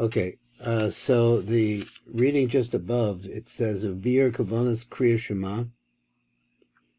Okay, so the reading just above, it says, Bir Kavanas Kriya Shema.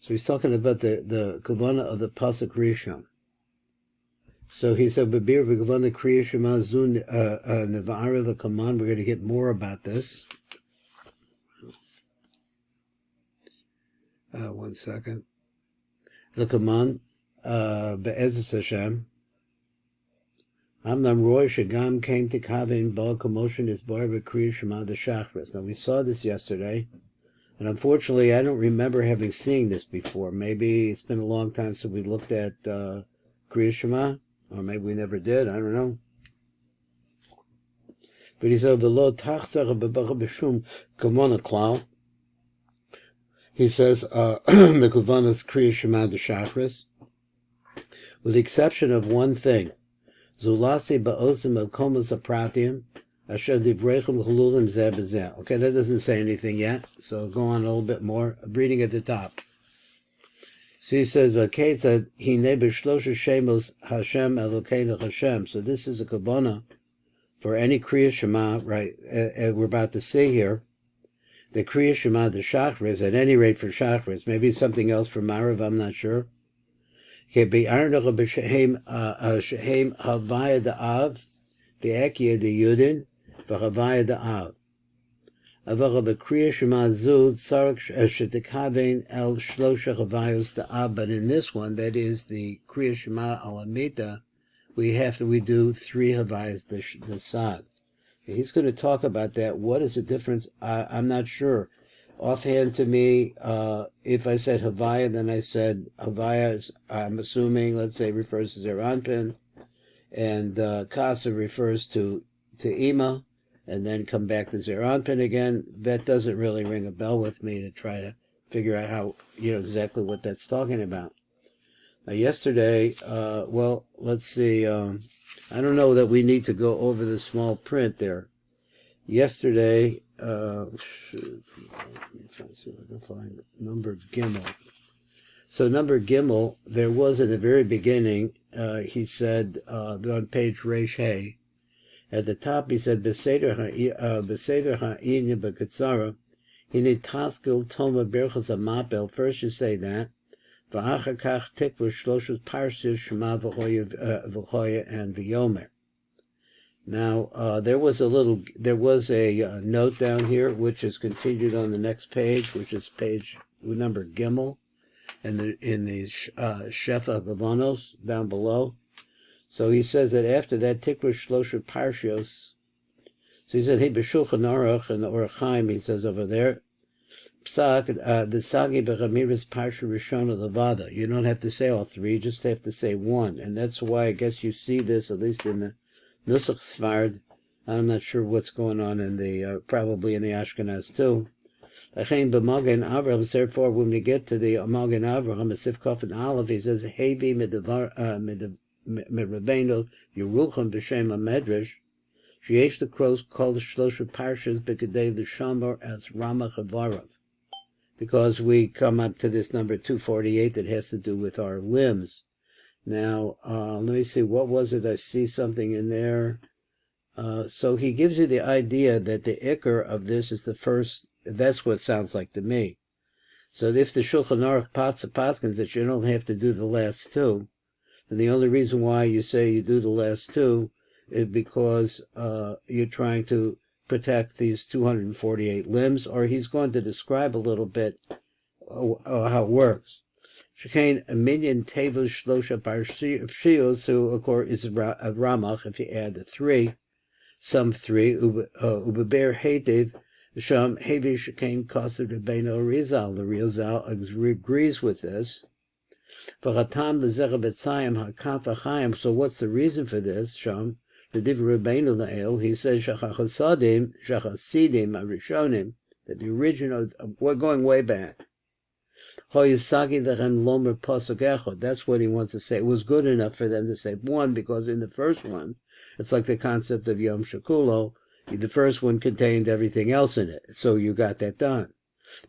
So he's talking about the Kavana of the Pasuk Rishon. So he said, Bir Kavana Kriya Shema Zun Nevara the Kaman. We're going to get more about this. One second. The Kaman, Be'ezus Hashem. Amnam Roy Shagam came to Kavin Baal Commotion is Bar Kriya Shema the Shachris. Now we saw this yesterday, and unfortunately I don't remember having seen this before. Maybe it's been a long time since we looked at Kriya Shema, or maybe we never did. I don't know. But he said V'lo Tachzach B'B'B'Shum Kavana Klau. He says Mekuvanas Kriya Shema the Shachris, with the exception of one thing. Zulasi ba'osim of komas apratim, asher divrechem chululim zeh b'zeh. Okay, that doesn't say anything yet, so go on a little bit more. I'm reading at the top. So he says, "V'keitzad hinei b'shlosha shemos Hashem Elokeinu Hashem." So this is a kavana for any Kriya Shema, right? We're about to see here the Kriya Shema, the Shachris, at any rate for Shachris. Maybe something else for Marav, I'm not sure. Shehem Havaya Da'av, V'Ekia the Yudin, V'Havaya Da'av. Avara B'Kriya Shema Zud, Sarak Shetikavein El Shlosha Havayos Da'av. But in this one, that is the Kriya Shema Alamita, we do 3 Havayas the Sad. He's going to talk about that. What is the difference? I'm not sure. Offhand to me, if I said Havaya, then I said Havaya, I'm assuming, let's say, refers to Zeranpin, and Kasa refers to Ima, and then come back to Zeranpin again. That doesn't really ring a bell with me to try to figure out how, exactly what that's talking about. Now, yesterday, well, let's see, I don't know that we need to go over the small print there. Yesterday, let me try to see if I can find it. Number Gimel. So number Gimel, there was at the very beginning, he said, on page Reish Hay, at the top he said, Beseder ha'ini b'katzara, hini taskil toma berchas ha'mapel. First you say that, v'achar kach tikva shloshus parshas shema v'choya and v'yomer. Now, there was a note down here, which is continued on the next page, which is page number Gimel, and in the Shefa Hakavanot down below. So he says that after that, Tikva Shlosha Parshios. So he said, hey, B'Shulchan Aruch and the Orach Chaim, he says over there, Psak, the Sagi B'Chamiris Parsha Rishona Levada. You don't have to say all 3, you just have to say 1. And that's why I guess you see this, at least in the Nusach Svard. I'm not sure what's going on in the, probably in the Ashkenaz too. Therefore, when we get to the Magen Avraham, Sif Kaf and Aleph, he says, Hevi Medavar Rabbeinu Yerucham B'Shem HaMedrash, Sheyesh the crows called the Shlosha Parshas B'Kedei L'Shamor as Ramach Havarav. Because we come up to this number 248 that has to do with our limbs. Now, let me see, what was it? I see something in there. So he gives you the idea that the ikar of this is the first, that's what it sounds like to me. So if the Shulchan Aruch paskins that you don't have to do the last 2, then the only reason why you say you do the last 2 is because you're trying to protect these 248 limbs, or he's going to describe a little bit how it works. Shekain a million tevos shlosha parshios, who of course is a ramach if you add the 3, some 3 ubeber hetev sham hevi shekain kaser Rabbeinu Arizal. The Arizal agrees with this. V'chatam l'zera b'tzayim hakaf achayim. So what's the reason for this? Sham the div Rabbeinu Lael. He says shachasidim arishonim, that the original, we're going way back. That's what he wants to say. It was good enough for them to say 1, because in the first one, it's like the concept of Yom Shekulo. The first one contained everything else in it, so you got that done.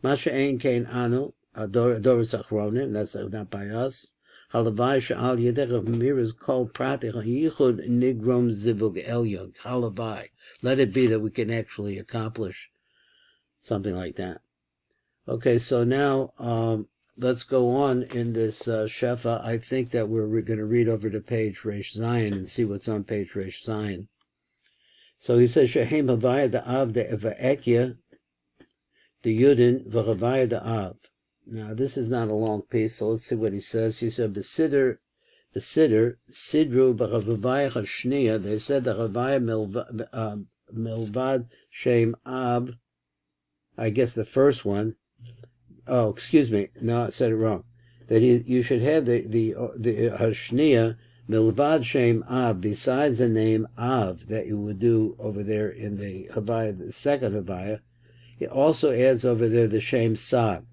Masha Ein Kain Anu, Adoris Achronim, that's not by us. Halavai she'al yedech miras kol pratich yichud nigrom zivug elyon. Halavai. Let it be that we can actually accomplish something like that. Okay, so now let's go on in this Shefa. I think that we're going to read over to page Reish Zion and see what's on page Reish Zion. So he says, Shehem Havaya Da'av De'eva'ekya De'yudin V'Havaya Da'av. Now, this is not a long piece, so let's see what he says. He said, Sidru B'Havaya Hashniya. They said the Havaya Milvad Shem Ab. I guess the first one. Oh, excuse me. No, I said it wrong. That you should have the Hashniya Milvad Shem Av, besides the name Av that you would do over there in the Havaya, the second Havaya. It also adds over there the Shem Sag.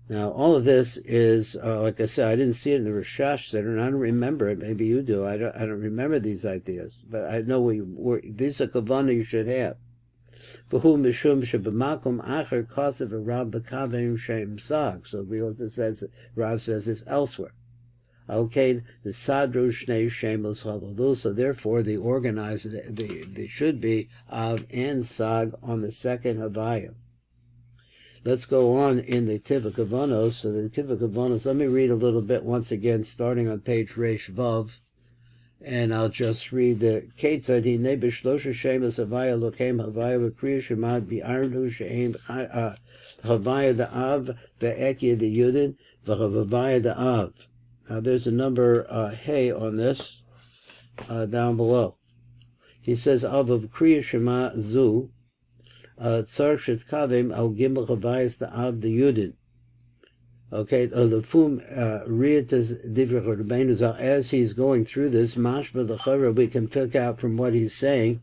Now, all of this is, like I said, I didn't see it in the Rishash Center, and I don't remember it. Maybe you do. I don't remember these ideas, but I know these are kavanah you should have. V'hu mishum sheb'makom acher kasev Rav l'kavim shem sag. So because it says, Rav says it's elsewhere. Alkein the sadru shnei shemos halalu. So therefore, the organizer, they should be av and sag on the second havaya. Let's go on in the TIV Hakavanot. So the TIV Hakavanot, let me read a little bit once again, starting on page Reish Vav. And I'll just read the Ketzad Hinei B'Shlosha Shemus Havaya Lokem Havaya V'Kriya Shemad B'Arnu She'em Havaya Da'av V'Ekya D'Yudin V'Havaya Da'av. Now there's a number hey on this down below. He says Av of Kriya Shema Zu Tzarch Shet Kavim Al Gimel Havayas Da'av D'Yudin. Okay, the fum riatas divrei Rabbeinu Zal, as he's going through this, mashma l'chara, we can pick out from what he's saying.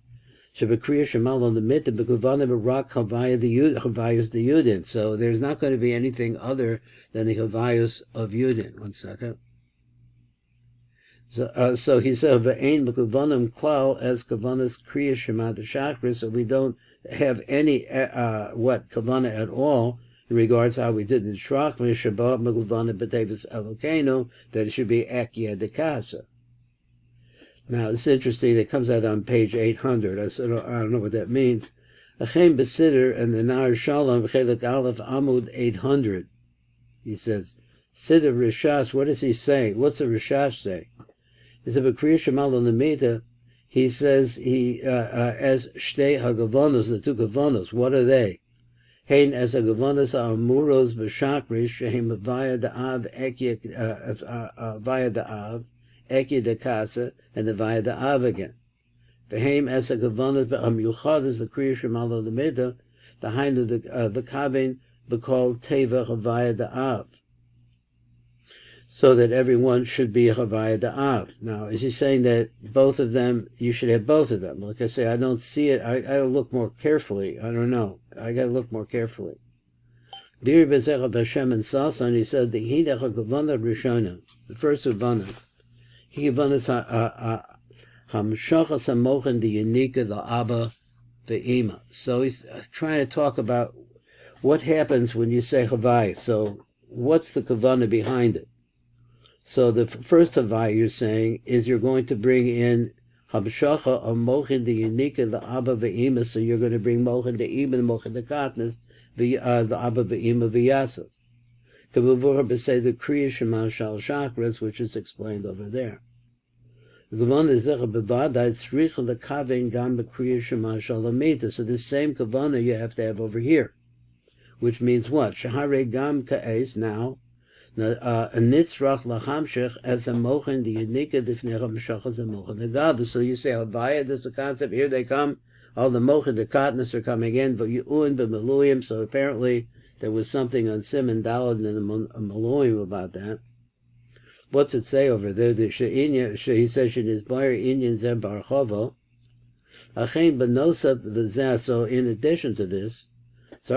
Shebekriya shemal on the mitzvah b'kuvanim b'rak havayas the yudin. So there's not going to be anything other than the havayas of yudin. 1 second. So he said v'ein b'kuvanim klal as kavanas kriya shema d'shachris. So we don't have any kavana at all. In regards to how we did the Shrach, Shabbat, Meguvana, B'Tevis Elokeinu, that it should be Ekya de Casa. Now, it's interesting, it comes out on page 800. I don't know what that means. Achem B'Sidr and the Nar Shalom, Chelik Aleph Amud 800. He says, Sidr Rishash, what does he say? What's the Rishash say? He said, B'Kriya Shemal Lamita, he says, as Shtei HaGavonos, the two Gavonos, what are they? Hein as a gavonas amuros b'shakrish shehem via the av via the av ekya de casa and the via the av again. Vehem as a gavonas b'amyuchad is the kriya shemala lemida the hind of the kaven b'kol teva via the av. So that everyone should be via the av. Now, is he saying that both of them, you should have both of them? Like I say, I don't see it. I gotta look more carefully. I don't know. I gotta look more carefully. Bir Bezecha B'Shem and Sasan, he said, the Hidach HaKavana Rishona, the first Havana, he Kavanas Hamshachas HaMochen, the Yanika, the Abba, the Ima. So he's trying to talk about what happens when you say Havai. So what's the Kavana behind it? So the first Havai you're saying is you're going to bring in Hamshacha or Mochin the Yanika, the Abba Ve'ima, so you're going to bring Mochin the Ima, the Mochin the Katnas, the Abba Ve'ima V'Yasas. Kavuvur B'Sei the Kriya Shema Shal Chakras, which is explained over there. Gavana Zecha B'Vadai Tzricha the Kavein Gam B'Kriya Shema Shal Amita. So this same Kavana you have to have over here, which means what? Shahare Gam Ka'es now. Nitzrach lachamshech as a mochen the yanika difnei hamshach as a mochen the god. So you say Havaya, there's a concept. Here they come. All the mochen the katnas are coming in, but yu'un b'meluyim. So apparently there was something on Simon Dalad and Meluyim about that. What's it say over there? The he says in his bar inyan zem barchovo. Achein benosav l'zeh. So in addition to this, you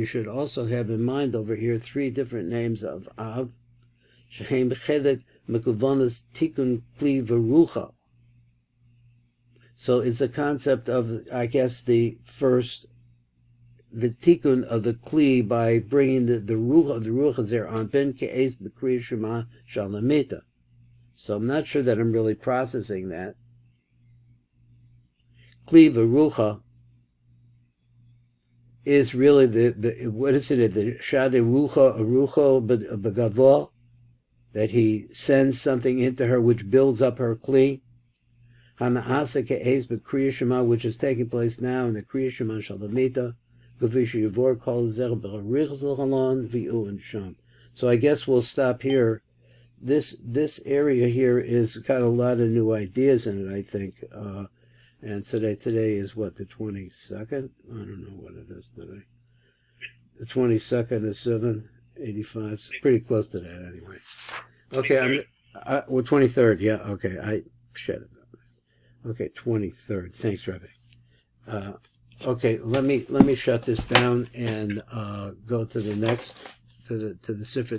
should also have in mind over here 3 different names of Av. So it's a concept of, I guess, the first the tikkun of the kli by bringing the ruach there on ben ke'ez b'kriya shema shalamita. So I'm not sure that I'm really processing that. Kli v'rucha is really the what is it? The shade rucho begavo, that he sends something into her which builds up her kli. Hanaasa ke'ez b'kriya shema, which is taking place now in the kriya shema shalamita. So I guess we'll stop here. This area here is got a lot of new ideas in it, I think. And today is what, the 22nd? I don't know what it is today. The 22nd is 7/85. It's pretty close to that anyway. Okay, well, 23rd. Yeah. Okay, I shut it up. Okay, 23rd. Thanks, Rabbi. Okay, let me shut this down and go to the next to the Sifra.